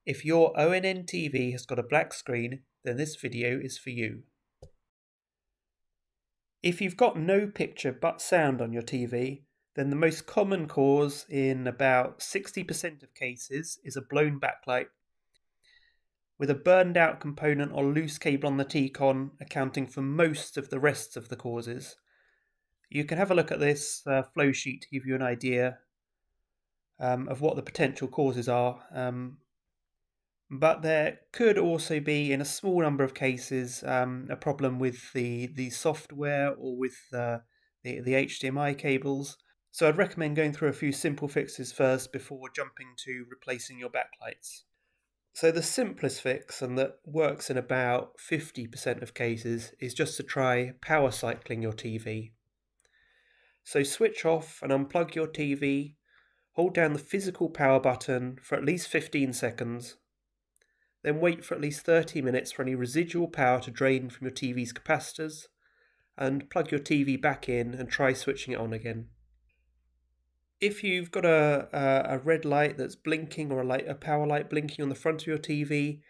If your ONN TV has got a black screen, then this video is for you. If you've got no picture but sound on your TV, then the most common cause in about 60% of cases is a blown backlight, with a burned out component or loose cable on the T-con accounting for most of the rest of the causes. You can have a look at this flow sheet to give you an idea of what the potential causes are. But there could also be, in a small number of cases, a problem with the software or with the HDMI cables. So I'd recommend going through a few simple fixes first before jumping to replacing your backlights. So the simplest fix, and that works in about 50% of cases, is just to try power cycling your TV. So switch off and unplug your TV, hold down the physical power button for at least 15 seconds, then wait for at least 30 minutes for any residual power to drain from your TV's capacitors, and plug your TV back in and try switching it on again. If you've got a red light that's blinking or a power light blinking on the front of your TV,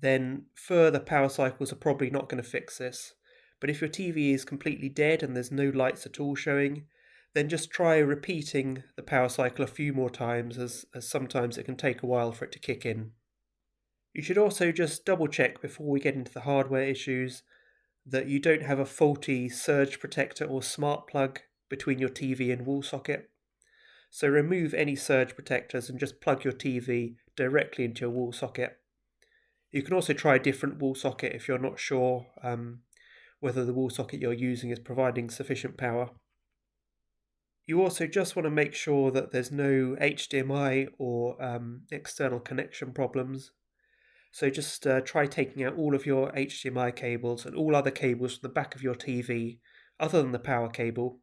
then further power cycles are probably not going to fix this. But if your TV is completely dead and there's no lights at all showing, then just try repeating the power cycle a few more times, as sometimes it can take a while for it to kick in. You should also just double check before we get into the hardware issues that you don't have a faulty surge protector or smart plug between your TV and wall socket. So remove any surge protectors and just plug your TV directly into your wall socket. You can also try a different wall socket if you're not sure whether the wall socket you're using is providing sufficient power. You also just want to make sure that there's no HDMI or external connection problems. So just try taking out all of your HDMI cables and all other cables from the back of your TV other than the power cable,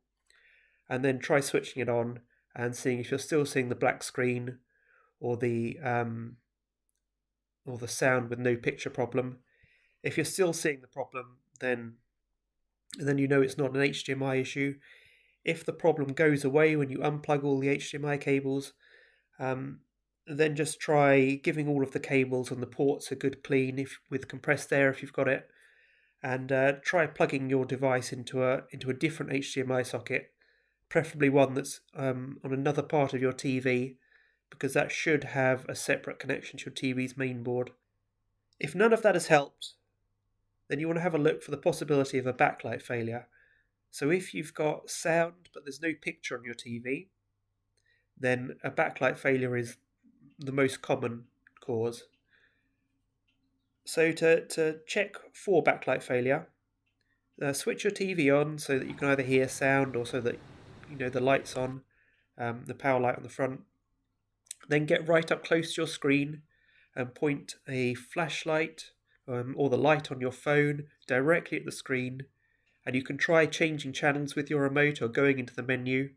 and then try switching it on and seeing if you're still seeing the black screen or the sound with no picture problem. If you're still seeing the problem, then you know it's not an HDMI issue. If the problem goes away when you unplug all the HDMI cables, then just try giving all of the cables and the ports a good clean with compressed air if you've got it, and try plugging your device into a different HDMI socket, preferably one that's on another part of your TV, because that should have a separate connection to your TV's main board. If none of that has helped, then you want to have a look for the possibility of a backlight failure. So if you've got sound but there's no picture on your TV, then a backlight failure is the most common cause. So to check for backlight failure, switch your TV on so that you can either hear sound or so that you know the light's on, the power light on the front. Then get right up close to your screen and point a flashlight or the light on your phone directly at the screen, and you can try changing channels with your remote or going into the menu.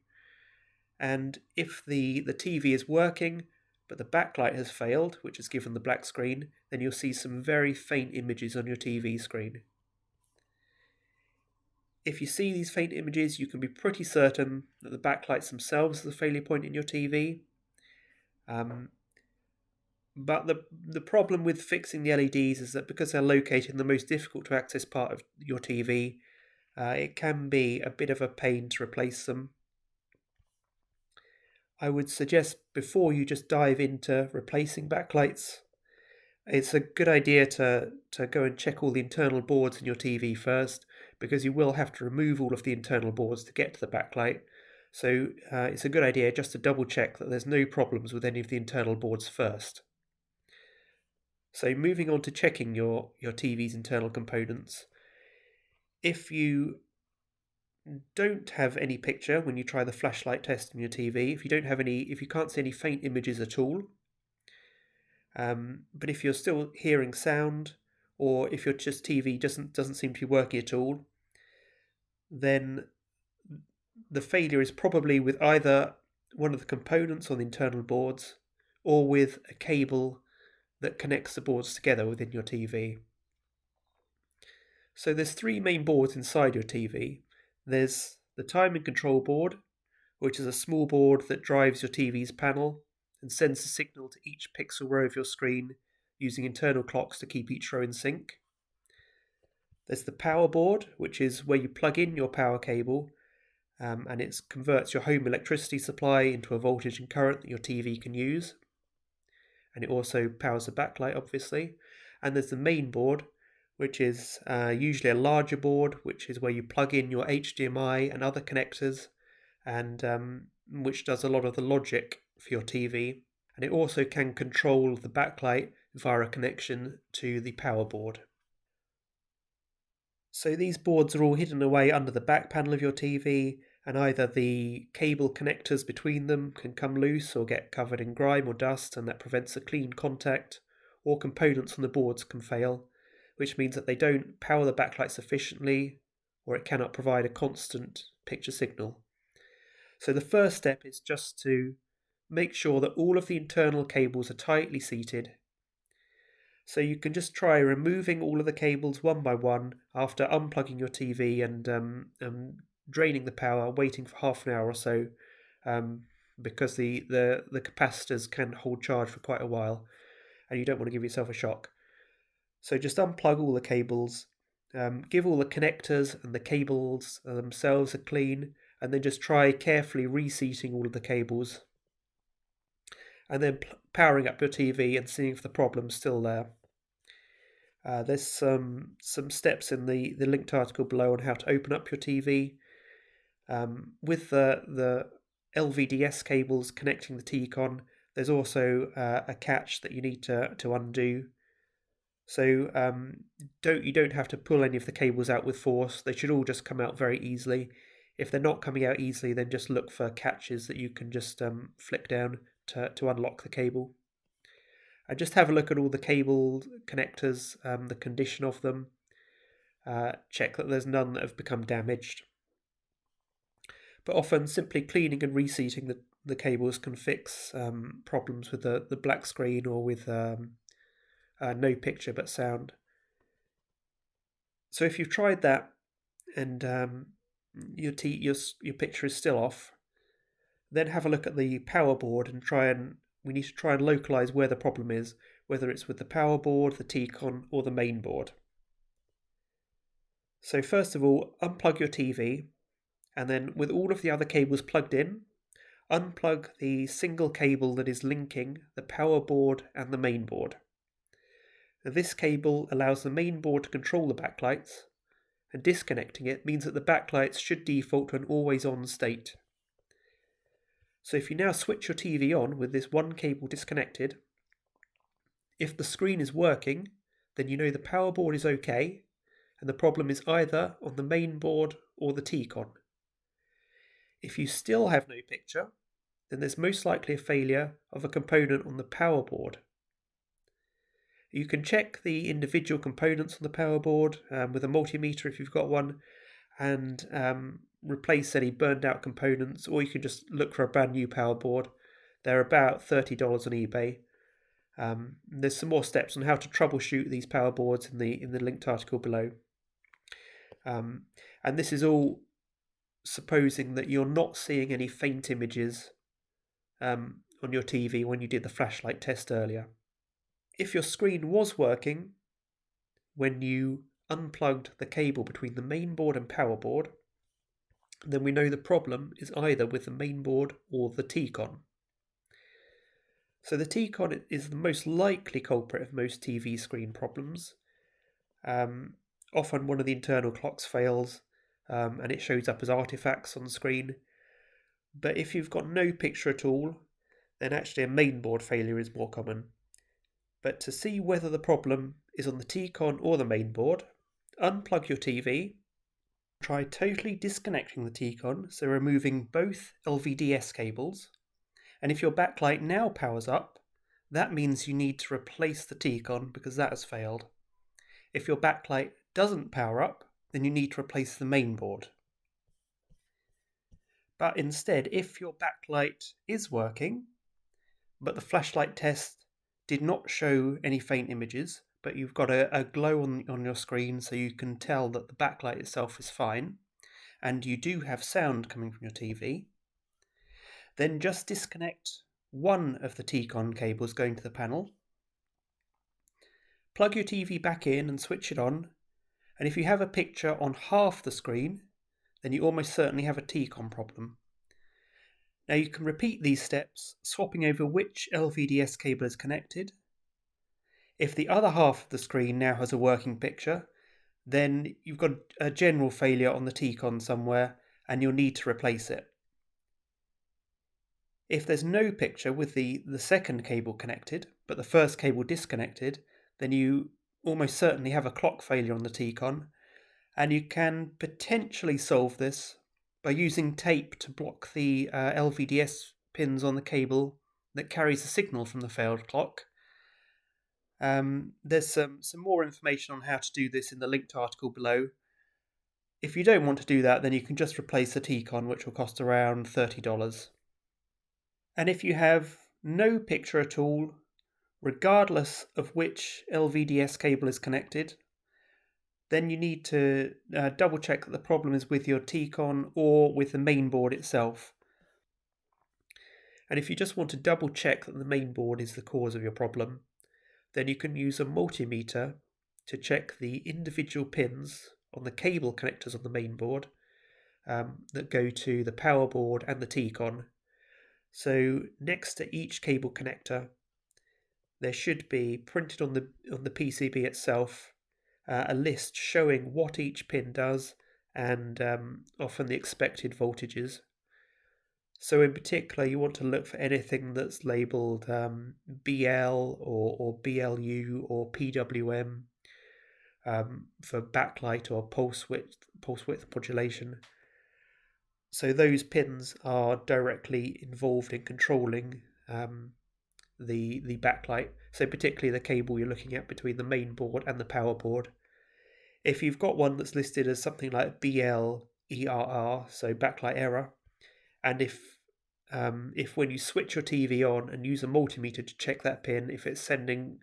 And if the TV is working but the backlight has failed, which has given the black screen, then you'll see some very faint images on your TV screen. If you see these faint images, you can be pretty certain that the backlights themselves are the failure point in your TV. But the problem with fixing the LEDs is that because they're located in the most difficult to access part of your TV, it can be a bit of a pain to replace them. I would suggest before you just dive into replacing backlights, it's a good idea to go and check all the internal boards in your TV first, because you will have to remove all of the internal boards to get to the backlight. So it's a good idea just to double check that there's no problems with any of the internal boards first. So moving on to checking your TV's internal components. If you don't have any picture when you try the flashlight test on your TV, if you can't see any faint images at all, but if you're still hearing sound, or if your TV doesn't seem to be working at all, then the failure is probably with either one of the components on the internal boards or with a cable that connects the boards together within your TV. So there's three main boards inside your TV. There's the timing control board, which is a small board that drives your TV's panel and sends a signal to each pixel row of your screen using internal clocks to keep each row in sync. There's the power board, which is where you plug in your power cable, and it converts your home electricity supply into a voltage and current that your TV can use. And it also powers the backlight, obviously. And there's the main board, which is usually a larger board, which is where you plug in your HDMI and other connectors, and which does a lot of the logic for your TV. And it also can control the backlight via a connection to the power board. So these boards are all hidden away under the back panel of your TV, and either the cable connectors between them can come loose or get covered in grime or dust, and that prevents a clean contact, or components on the boards can fail, which means that they don't power the backlight sufficiently, or it cannot provide a constant picture signal. So the first step is just to make sure that all of the internal cables are tightly seated. So you can just try removing all of the cables one by one after unplugging your TV and draining the power, waiting for half an hour or so, because the capacitors can hold charge for quite a while, and you don't want to give yourself a shock. So just unplug all the cables, give all the connectors and the cables themselves a clean, and then just try carefully reseating all of the cables, and then powering up your TV and seeing if the problem's still there. There's some steps in the linked article below on how to open up your TV. With the LVDS cables connecting the T-con, there's also a catch that you need to undo. So you don't have to pull any of the cables out with force. They should all just come out very easily. If they're not coming out easily, then just look for catches that you can just flick down to unlock the cable. And just have a look at all the cable connectors, the condition of them. Check that there's none that have become damaged. But often simply cleaning and reseating the cables can fix problems with the black screen or with no picture but sound. So if you've tried that and your picture is still off, then have a look at the power board and we need to try and localize where the problem is, whether it's with the power board, the T-con, or the main board. So first of all, unplug your TV, and then with all of the other cables plugged in, unplug the single cable that is linking the power board and the main board. Now, this cable allows the main board to control the backlights, and disconnecting it means that the backlights should default to an always-on state. So if you now switch your TV on with this one cable disconnected, if the screen is working, then you know the power board is okay, and the problem is either on the main board or the T-con. If you still have no picture, then there's most likely a failure of a component on the power board. You can check the individual components on the power board with a multimeter if you've got one, and replace any burned out components, or you can just look for a brand new power board. They're about $30 on eBay. There's some more steps on how to troubleshoot these power boards in the linked article below. And this is all supposing that you're not seeing any faint images on your TV when you did the flashlight test earlier. If your screen was working when you unplugged the cable between the main board and power board, then we know the problem is either with the main board or the T-con. So the T-con is the most likely culprit of most TV screen problems. Often one of the internal clocks fails, and it shows up as artifacts on the screen. But if you've got no picture at all, then actually a main board failure is more common. But to see whether the problem is on the T-con or the main board, unplug your TV. Try totally disconnecting the T-con, so removing both LVDS cables. And if your backlight now powers up, that means you need to replace the T-con because that has failed. If your backlight doesn't power up, then you need to replace the main board. But instead, if your backlight is working, but the flashlight test did not show any faint images, but you've got a glow on your screen so you can tell that the backlight itself is fine, and you do have sound coming from your TV, then just disconnect one of the T-con cables going to the panel, Plug your TV back in and switch it on, and if you have a picture on half the screen, then you almost certainly have a T-con problem. Now you can repeat these steps, swapping over which LVDS cable is connected. If the other half of the screen now has a working picture, then you've got a general failure on the T-con somewhere and you'll need to replace it. If there's no picture with the second cable connected, but the first cable disconnected, then you almost certainly have a clock failure on the T-con, and you can potentially solve this by using tape to block the LVDS pins on the cable that carries the signal from the failed clock. There's some more information on how to do this in the linked article below. If you don't want to do that, then you can just replace the T-con, which will cost around $30. And if you have no picture at all, regardless of which LVDS cable is connected, then you need to double check that the problem is with your T-con or with the main board itself. And if you just want to double check that the main board is the cause of your problem, then you can use a multimeter to check the individual pins on the cable connectors on the main board that go to the power board and the T-con. So next to each cable connector, there should be printed on the PCB itself a list showing what each pin does and often the expected voltages. So in particular, you want to look for anything that's labelled BL or BLU or PWM for backlight or pulse width modulation. So those pins are directly involved in controlling the backlight. So particularly the cable you're looking at between the main board and the power board. If you've got one that's listed as something like BL-ERR, so backlight error, and if when you switch your TV on and use a multimeter to check that pin, if it's sending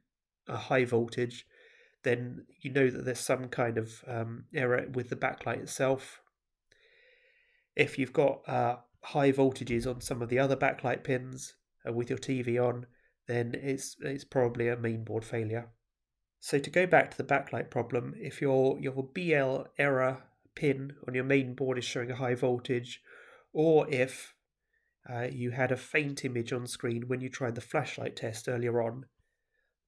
a high voltage, then you know that there's some kind of error with the backlight itself. If you've got high voltages on some of the other backlight pins with your TV on, then it's probably a mainboard failure. So to go back to the backlight problem, if your BL error pin on your main board is showing a high voltage, or if you had a faint image on screen when you tried the flashlight test earlier on,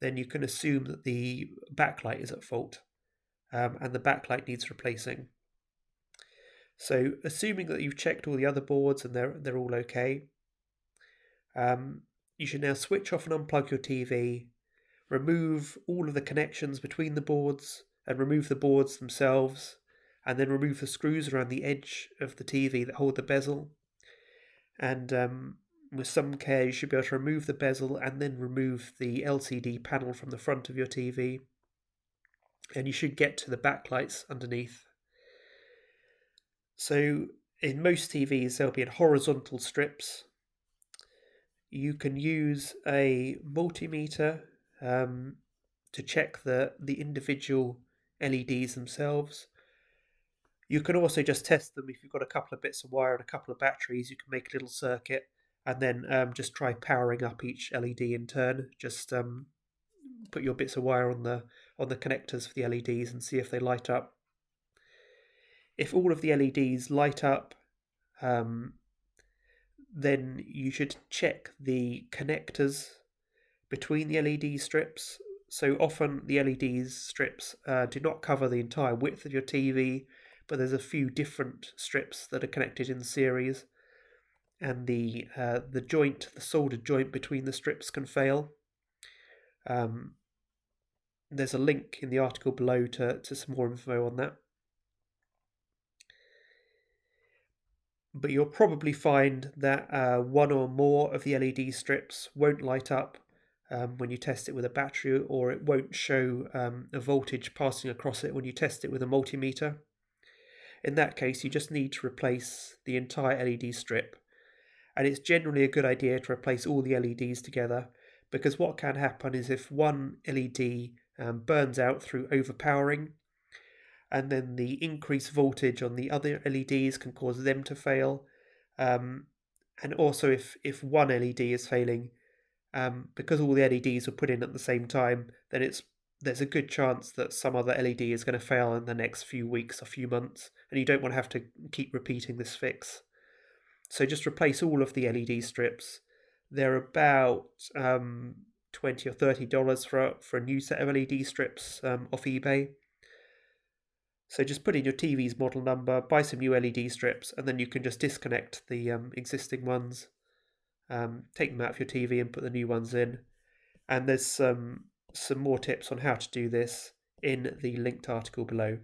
then you can assume that the backlight is at fault and the backlight needs replacing. So assuming that you've checked all the other boards and they're all okay, you should now switch off and unplug your TV, remove all of the connections between the boards and remove the boards themselves, and then remove the screws around the edge of the TV that hold the bezel. And with some care, you should be able to remove the bezel and then remove the LCD panel from the front of your TV. And you should get to the backlights underneath. So in most TVs, there'll be in horizontal strips. You can use a multimeter to check the individual LEDs themselves. You can also just test them if you've got a couple of bits of wire and a couple of batteries. You can make a little circuit and then just try powering up each LED in turn. Just put your bits of wire on the connectors for the LEDs and see if they light up. If all of the LEDs light up, then you should check the connectors between the LED strips. So often the LED strips do not cover the entire width of your TV, but there's a few different strips that are connected in series, and the joint, the soldered joint between the strips can fail. There's a link in the article below to some more info on that. But you'll probably find that one or more of the LED strips won't light up when you test it with a battery, or it won't show a voltage passing across it when you test it with a multimeter. In that case, you just need to replace the entire LED strip. And it's generally a good idea to replace all the LEDs together, because what can happen is if one LED burns out through overpowering, and then the increased voltage on the other LEDs can cause them to fail. And also if one LED is failing, because all the LEDs were put in at the same time, then it's there's a good chance that some other LED is going to fail in the next few weeks or few months, and you don't want to have to keep repeating this fix. So just replace all of the LED strips. They're about $20 or $30 for a new set of LED strips off eBay. So just put in your TV's model number, buy some new LED strips, and then you can just disconnect the existing ones, take them out of your TV and put the new ones in. And there's some more tips on how to do this in the linked article below.